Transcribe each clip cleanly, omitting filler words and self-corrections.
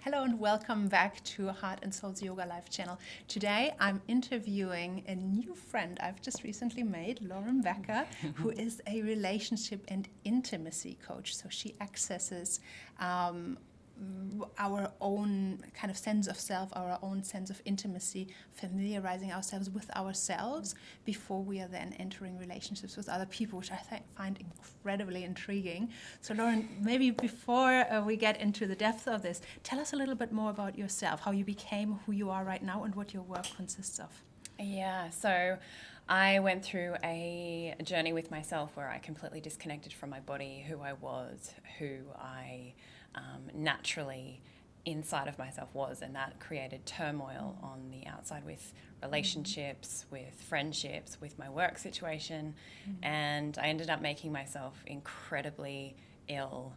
Hello and welcome back to Heart and Soul's Yoga Live channel. Today I'm interviewing a new friend I've just recently made, Lauren Becker, who is a relationship and intimacy coach. So she accesses our own kind of sense of self, our own sense of intimacy, familiarizing ourselves with ourselves before we are then entering relationships with other people, which I find incredibly intriguing. So Lauren, maybe before we get into the depth of this, tell us a little bit more about yourself, how you became who you are right now and what your work consists of. Yeah, so I went through a journey with myself where I completely disconnected from my body, who I was, who I naturally inside of myself was, and that created turmoil on the outside with relationships, with friendships, with my work situation, and I ended up making myself incredibly ill.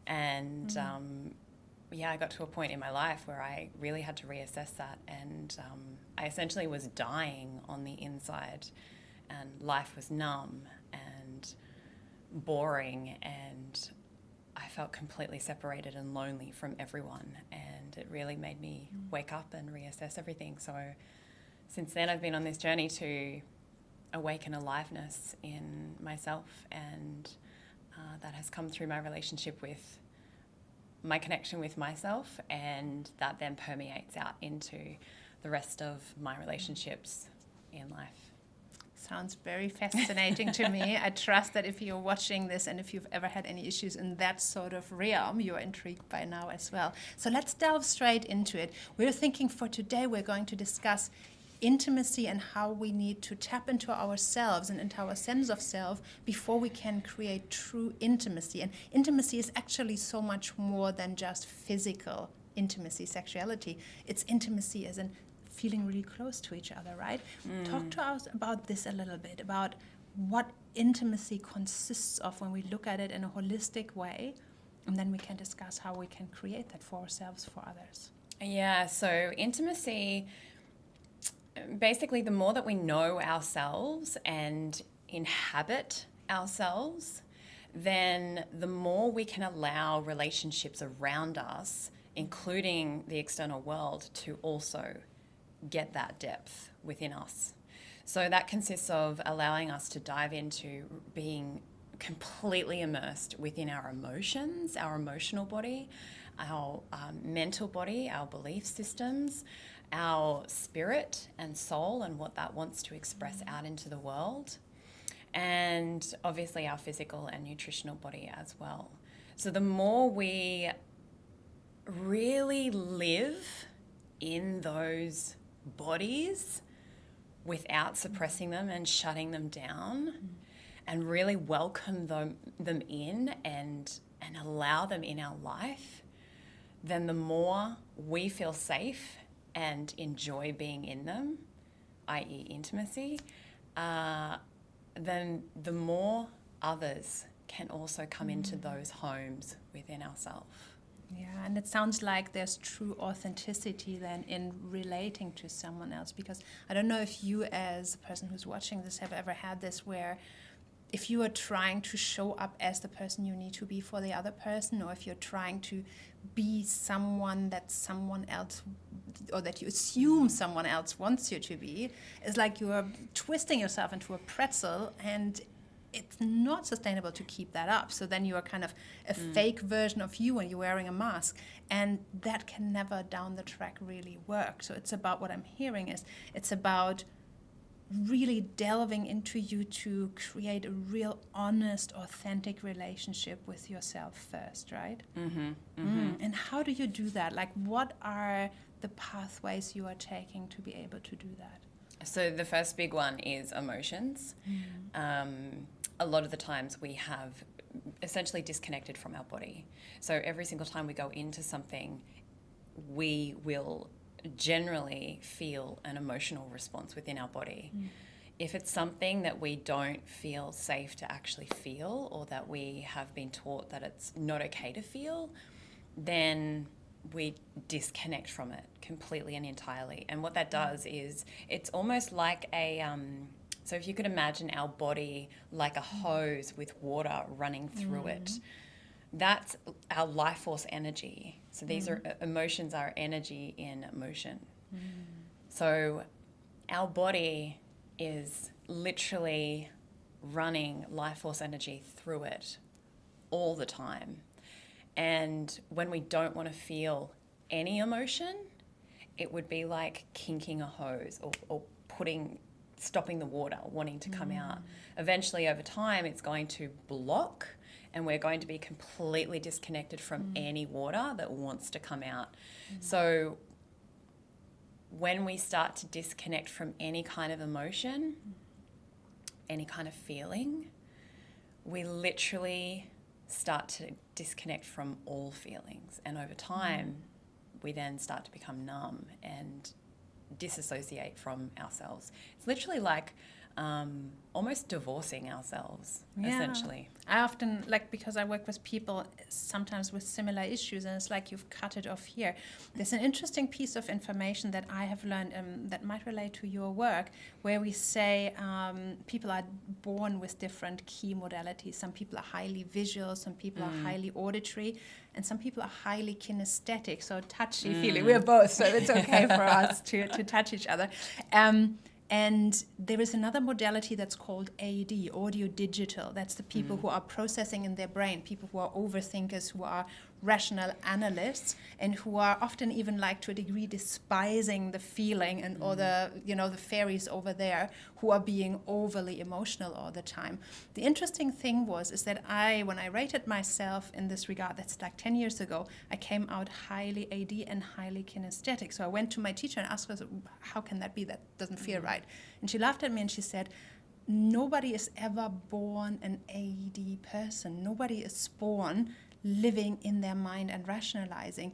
And I got to a point in my life where I really had to reassess that, and I essentially was dying on the inside, and life was numb and boring, and I felt completely separated and lonely from everyone, and it really made me wake up and reassess everything. So since then I've been on this journey to awaken aliveness in myself, and that has come through my relationship with my connection with myself, and that then permeates out into the rest of my relationships in life. Sounds very fascinating to me. I trust that if you're watching this and if you've ever had any issues in that sort of realm, you're intrigued by now as well. So let's delve straight into it. We're thinking for today we're going to discuss intimacy and how we need to tap into ourselves and into our sense of self before we can create true intimacy. And intimacy is actually so much more than just physical intimacy, sexuality. It's intimacy as in feeling really close to each other, right? Talk to us about this a little bit, about what intimacy consists of when we look at it in a holistic way, and then we can discuss how we can create that for ourselves, for others. Yeah, so intimacy, basically the more that we know ourselves and inhabit ourselves, then the more we can allow relationships around us, including the external world, to also get that depth within us. So that consists of allowing us to dive into being completely immersed within our emotions, our emotional body, our mental body, our belief systems, our spirit and soul, and what that wants to express out into the world, and obviously our physical and nutritional body as well. So the more we really live in those bodies without suppressing them and shutting them down, and really welcome them in and allow them in our life, then the more we feel safe and enjoy being in them, i.e. intimacy, then the more others can also come into those homes within ourselves. Yeah, and it sounds like there's true authenticity then in relating to someone else, because I don't know if you as a person who's watching this have ever had this where if you are trying to show up as the person you need to be for the other person, or if you're trying to be someone that someone else, or that you assume someone else wants you to be, it's like you're twisting yourself into a pretzel, and it's not sustainable to keep that up. So then you are kind of a fake version of you and you're wearing a mask. And that can never down the track really work. So it's about, what I'm hearing is, it's about really delving into you to create a real honest, authentic relationship with yourself first, right? And how do you do that? Like, what are the pathways you are taking to be able to do that? So the first big one is emotions. A lot of the times we have essentially disconnected from our body. So every single time we go into something, we will generally feel an emotional response within our body. If it's something that we don't feel safe to actually feel, or that we have been taught that it's not okay to feel, then we disconnect from it completely and entirely. And what that does is, it's almost like so if you could imagine our body like a hose with water running through it, that's our life force energy. So these are emotions are energy in motion. So our body is literally running life force energy through it all the time. And when we don't want to feel any emotion, it would be like kinking a hose or stopping the water, wanting to come out. Eventually, over time, it's going to block, and we're going to be completely disconnected from any water that wants to come out. So when we start to disconnect from any kind of emotion, any kind of feeling, we literally start to disconnect from all feelings. And over time, we then start to become numb and disassociate from ourselves. It's literally like almost divorcing ourselves, essentially. I often, because I work with people sometimes with similar issues, and it's like you've cut it off here. There's an interesting piece of information that I have learned that might relate to your work, where we say people are born with different key modalities. Some people are highly visual, some people are highly auditory, and some people are highly kinesthetic, so touchy-feely. We're both, so it's okay for us to touch each other. And there is another modality that's called AD, audio digital. That's the people who are processing in their brain, people who are overthinkers, who are rational analysts, and who are often even, like, to a degree, despising the feeling and all the, the fairies over there who are being overly emotional all the time. The interesting thing is that when I rated myself in this regard, that's like 10 years ago, I came out highly AD and highly kinesthetic. So I went to my teacher and asked her, how can that be? That doesn't feel right. And she laughed at me and she said, nobody is ever born an AD person. Nobody is born living in their mind and rationalizing.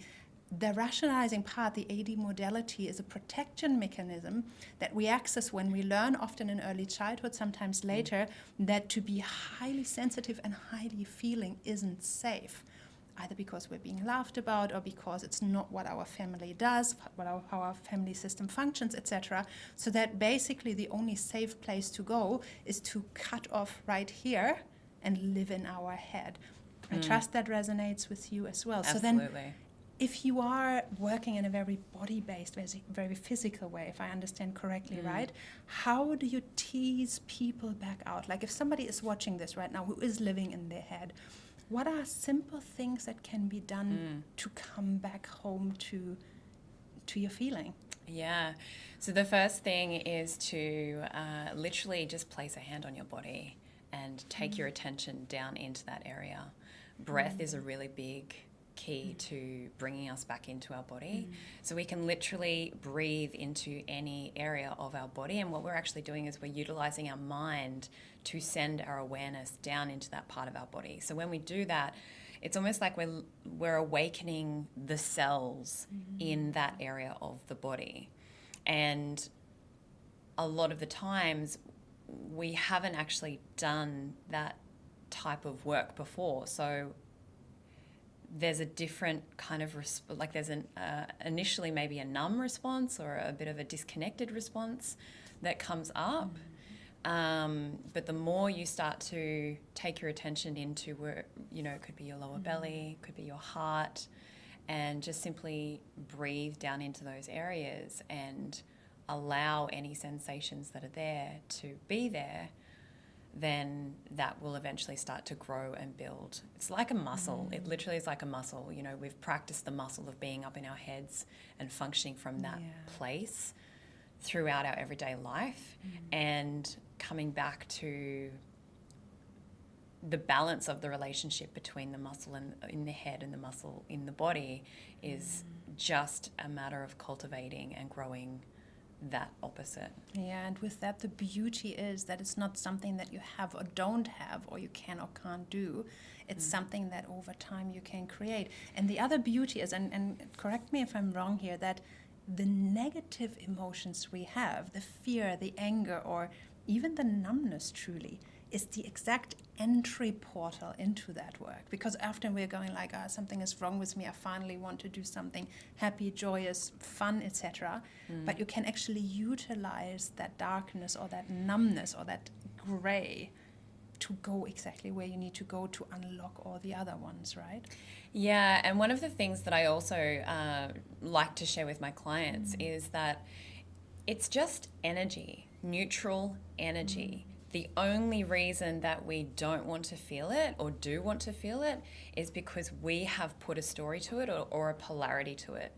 The rationalizing part, the AD modality, is a protection mechanism that we access when we learn, often in early childhood, sometimes later, that to be highly sensitive and highly feeling isn't safe, either because we're being laughed about or because it's not what our family does, how our family system functions, etc. So that basically the only safe place to go is to cut off right here and live in our head. I trust that resonates with you as well. Absolutely. So then, if you are working in a very body-based, very physical way, if I understand correctly, right? How do you tease people back out? Like, if somebody is watching this right now who is living in their head, what are simple things that can be done to come back home to your feeling? Yeah. So the first thing is to literally just place a hand on your body and take your attention down into that area. Breath is a really big key to bringing us back into our body. So we can literally breathe into any area of our body, and what we're actually doing is we're utilizing our mind to send our awareness down into that part of our body. So when we do that, it's almost like we're awakening the cells in that area of the body. And a lot of the times we haven't actually done that type of work before. So there's a different kind of there's initially maybe a numb response or a bit of a disconnected response that comes up. But the more you start to take your attention into where, it could be your lower belly, could be your heart, and just simply breathe down into those areas and allow any sensations that are there to be there, then that will eventually start to grow and build. It's like a muscle. It literally is like a muscle. We've practiced the muscle of being up in our heads and functioning from that place throughout our everyday life, and coming back to the balance of the relationship between the muscle in the head and the muscle in the body is just a matter of cultivating and growing that opposite. Yeah, and with that, the beauty is that it's not something that you have or don't have, or you can or can't do. It's something that over time you can create. And the other beauty is, and correct me if I'm wrong here, that the negative emotions we have, the fear, the anger, or even the numbness truly, is the exact entry portal into that work. Because often we're going like, something is wrong with me, I finally want to do something happy, joyous, fun, etc. But you can actually utilize that darkness or that numbness or that gray to go exactly where you need to go to unlock all the other ones, right? Yeah, and one of the things that I also like to share with my clients is that it's just energy, neutral energy. The only reason that we don't want to feel it or do want to feel it is because we have put a story to it or a polarity to it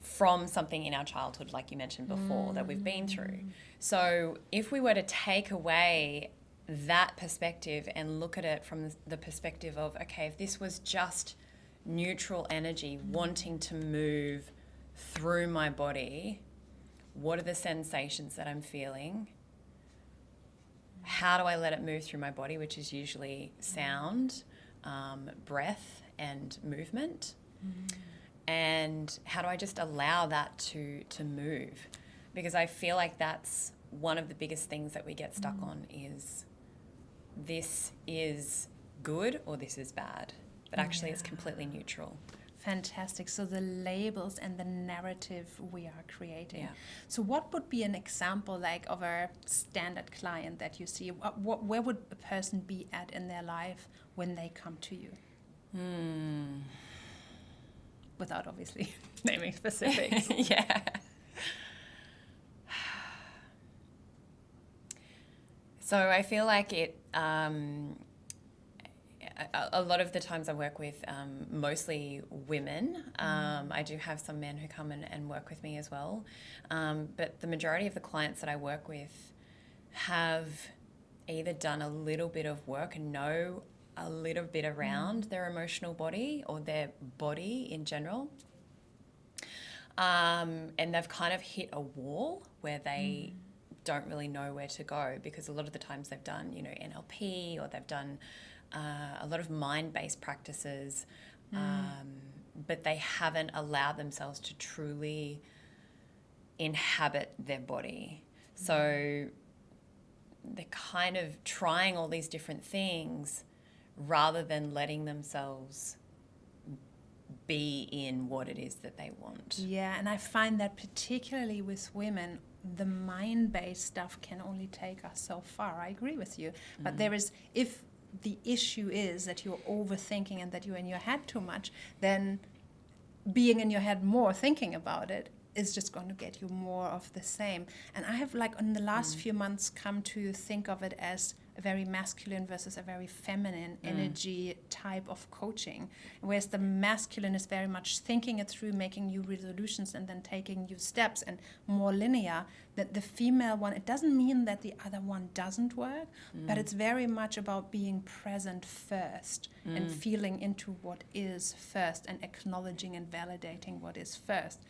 from something in our childhood, like you mentioned before, that we've been through. So if we were to take away that perspective and look at it from the perspective of, okay, if this was just neutral energy wanting to move through my body, what are the sensations that I'm feeling? How do I let it move through my body, which is usually sound, breath, and movement? And how do I just allow that to move? Because I feel like that's one of the biggest things that we get stuck on is this is good or this is bad. But actually it's completely neutral. Fantastic. So the labels and the narrative we are creating. Yeah. So what would be an example like of a standard client that you see? Where would a person be at in their life when they come to you? Without obviously naming specifics. Yeah. So I feel like it, a lot of the times I work with mostly women. I do have some men who come and work with me as well. But the majority of the clients that I work with have either done a little bit of work and know a little bit around their emotional body or their body in general. And they've kind of hit a wall where they don't really know where to go, because a lot of the times they've done, NLP, or they've done a lot of mind-based practices, but they haven't allowed themselves to truly inhabit their body. So they're kind of trying all these different things rather than letting themselves be in what it is that they want. Yeah, and I find that particularly with women, the mind-based stuff can only take us so far. I agree with you. But there is, if the issue is that you're overthinking and that you're in your head too much, then being in your head more, thinking about it, is just going to get you more of the same. And I have, like, in the last few months come to think of it as a very masculine versus a very feminine energy type of coaching. Whereas the masculine is very much thinking it through, making new resolutions and then taking new steps and more linear. That the female one, it doesn't mean that the other one doesn't work, but it's very much about being present first and feeling into what is first and acknowledging and validating what is first.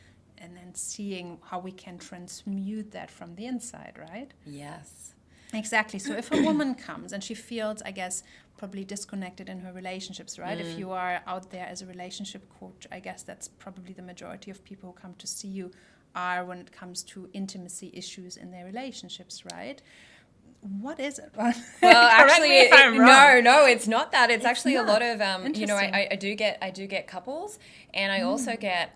And then seeing how we can transmute that from the inside, right? Yes. Exactly. So if a woman comes and she feels, I guess, probably disconnected in her relationships, right? If you are out there as a relationship coach, I guess that's probably the majority of people who come to see you are when it comes to intimacy issues in their relationships, right? What is it? Well, actually, no, it's not that. It's actually not. a lot of, Interesting. I do get couples, and I also get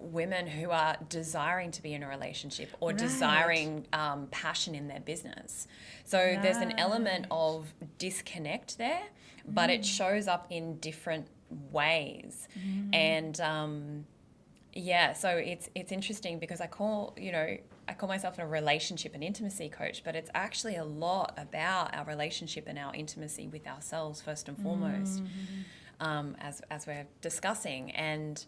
women who are desiring to be in a relationship or desiring passion in their business. So there's an element of disconnect there, but it shows up in different ways. And so it's interesting because I call myself a relationship and intimacy coach, but it's actually a lot about our relationship and our intimacy with ourselves first and foremost, as we're discussing. And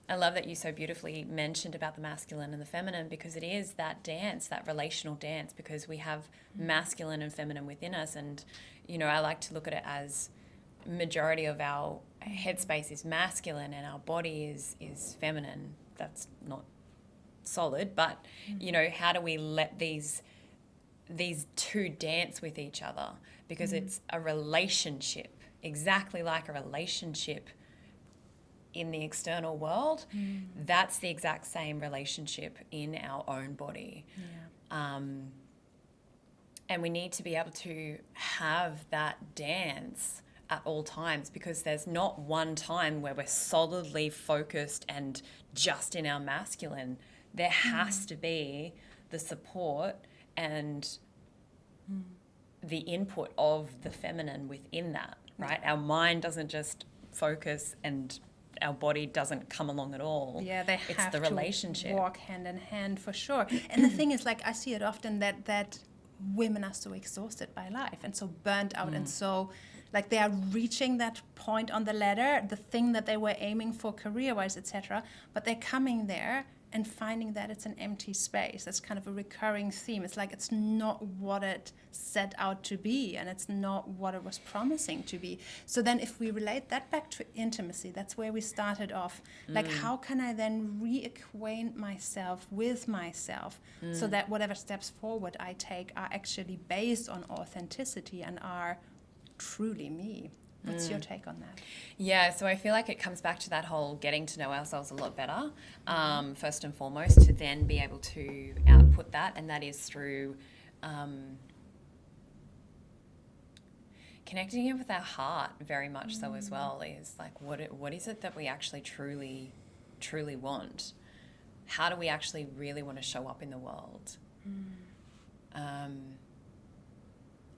I love that you so beautifully mentioned about the masculine and the feminine, because it is that dance, that relational dance, because we have masculine and feminine within us. And, I like to look at it as majority of our headspace is masculine and our body is feminine. That's not solid, but how do we let these two dance with each other? Because it's a relationship, exactly like a relationship in the external world. That's the exact same relationship in our own body. And we need to be able to have that dance at all times, because there's not one time where we're solidly focused and just in our masculine. There has to be the support and the input of the feminine within that, right? Our mind doesn't just focus and our body doesn't come along at all. Yeah, they it's have the to relationship. walk hand in hand for sure. And the thing is, like, I see it often that women are so exhausted by life and so burnt out and so like they are reaching that point on the ladder, the thing that they were aiming for career-wise, etc. But they're coming there and finding that it's an empty space. That's kind of a recurring theme. It's like it's not what it set out to be, and it's not what it was promising to be. So then if we relate that back to intimacy, that's where we started off. Like, how can I then reacquaint myself with myself so that whatever steps forward I take are actually based on authenticity and are truly me? What's your take on that? Yeah, so I feel like it comes back to that whole getting to know ourselves a lot better, first and foremost, to then be able to output that, and that is through connecting it with our heart very much so as well. Is like, what is it that we actually truly want? How do we actually really want to show up in the world? And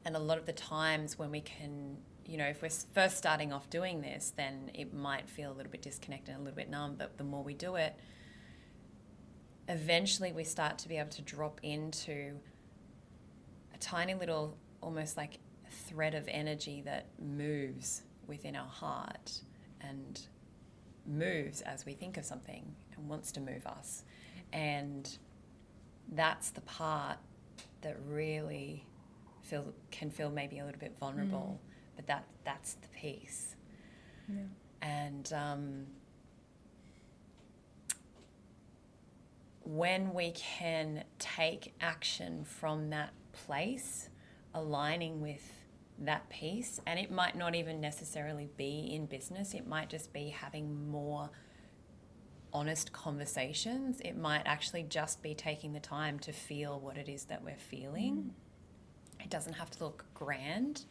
a lot of the times when we can, you know, if we're first starting off doing this, then it might feel a little bit disconnected and a little bit numb, but the more we do it, eventually we start to be able to drop into a tiny little, almost like a thread of energy that moves within our heart and moves as we think of something and wants to move us. And that's the part that really can feel maybe a little bit vulnerable. But that's the piece. Yeah. And when we can take action from that place, aligning with that piece, and it might not even necessarily be in business, it might just be having more honest conversations. It might actually just be taking the time to feel what it is that we're feeling. It doesn't have to look grand.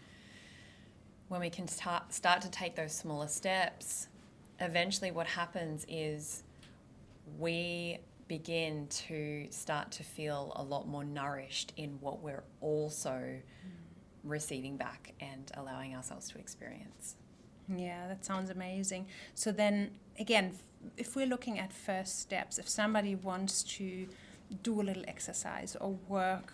When we can start to take those smaller steps, eventually what happens is we begin to start to feel a lot more nourished in what we're also receiving back and allowing ourselves to experience. Yeah, that sounds amazing. So then, again, if we're looking at first steps, if somebody wants to do a little exercise or work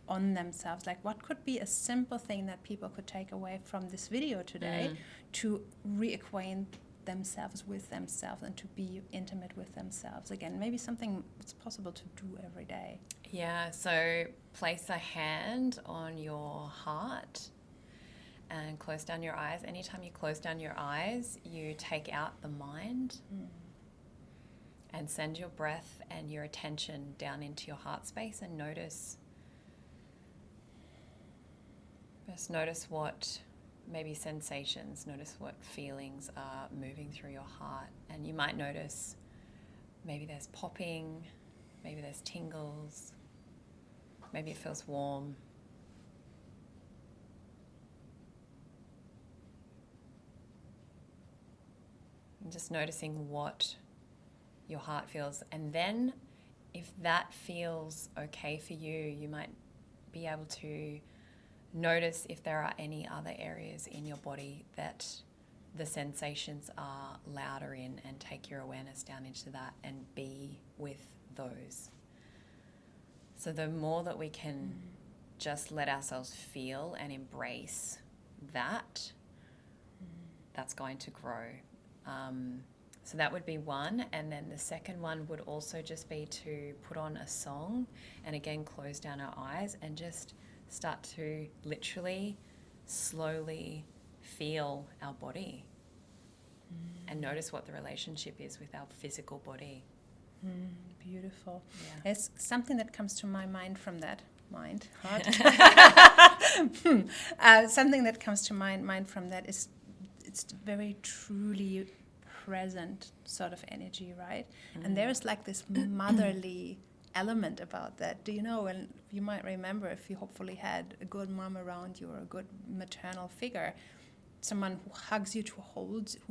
on themselves, like what could be a simple thing that people could take away from this video today to reacquaint themselves with themselves and to be intimate with themselves again? Maybe something it's possible to do every day. Yeah, so place a hand on your heart and close down your eyes. Anytime you close down your eyes, you take out the mind and send your breath and your attention down into your heart space and notice what maybe sensations, notice what feelings are moving through your heart. And you might notice maybe there's popping, maybe there's tingles, maybe it feels warm. And just noticing what your heart feels. And then if that feels okay for you, you might be able to notice if there are any other areas in your body that the sensations are louder in, and take your awareness down into that and be with those. So the more that we can just let ourselves feel and embrace that, that's going to grow. So that would be one. And then the second one would also just be to put on a song and again close down our eyes and just start to literally slowly feel our body and notice what the relationship is with our physical body. Beautiful. Yeah. There's something that comes to my mind from that. Heart. Something that comes to my mind from that is it's very truly present sort of energy, right? And there is like this motherly element about that. Do you know, and you might remember if you hopefully had a good mom around you or a good maternal figure, someone who hugs you, who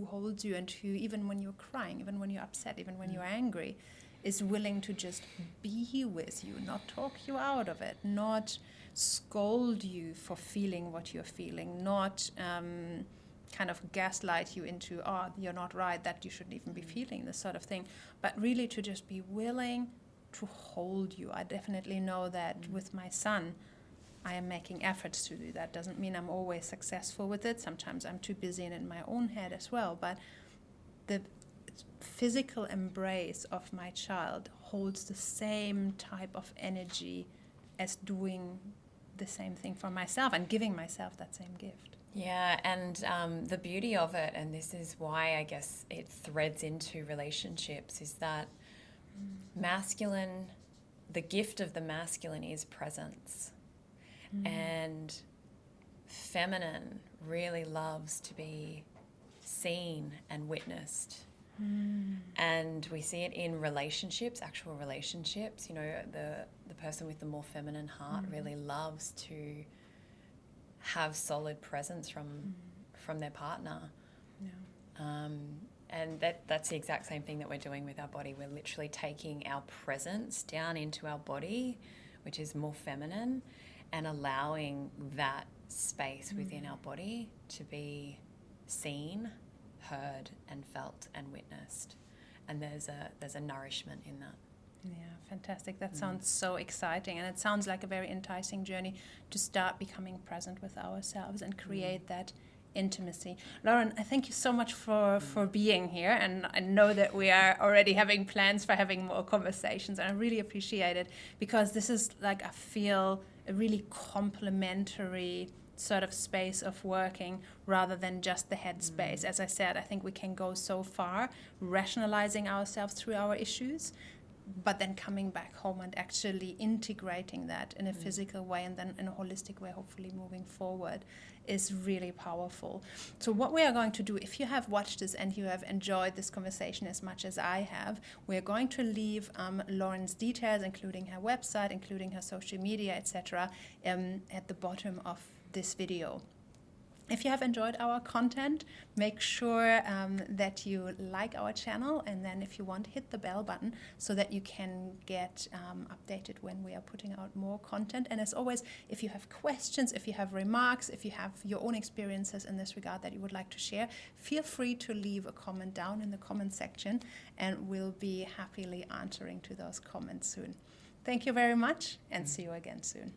holds you, and who, even when you're crying, even when you're upset, even when you're angry, is willing to just be with you, not talk you out of it, not scold you for feeling what you're feeling, not kind of gaslight you into, oh, you're not right, that you shouldn't even be feeling this sort of thing, but really to just be willing to hold you. I definitely know that with my son, I am making efforts to do that. Doesn't mean I'm always successful with it. Sometimes I'm too busy and in my own head as well, but the physical embrace of my child holds the same type of energy as doing the same thing for myself and giving myself that same gift. Yeah, and the beauty of it, and this is why I guess it threads into relationships, is that masculine, the gift of the masculine is presence. And feminine really loves to be seen and witnessed. And we see it in relationships, actual relationships. You know, the person with the more feminine heart really loves to have solid presence from their partner. Yeah. And that's the exact same thing that we're doing with our body. We're literally taking our presence down into our body, which is more feminine, and allowing that space within our body to be seen, heard, and felt and witnessed. And there's a nourishment in that. Yeah, fantastic. That sounds so exciting, and it sounds like a very enticing journey to start becoming present with ourselves and create that intimacy. Lauren, I thank you so much for being here, and I know that we are already having plans for having more conversations, and I really appreciate it, because this is, like, I feel a really complementary sort of space of working rather than just the head space. As I said, I think we can go so far rationalizing ourselves through our issues, but then coming back home and actually integrating that in a physical way, and then in a holistic way, hopefully moving forward, is really powerful. So what we are going to do, if you have watched this and you have enjoyed this conversation as much as I have, we're going to leave Lauren's details, including her website, including her social media, etc., at the bottom of this video. If you have enjoyed our content, make sure that you like our channel, and then if you want, hit the bell button so that you can get updated when we are putting out more content. And as always, if you have questions, if you have remarks, if you have your own experiences in this regard that you would like to share, feel free to leave a comment down in the comment section, and we'll be happily answering to those comments soon. Thank you very much, and see you again soon.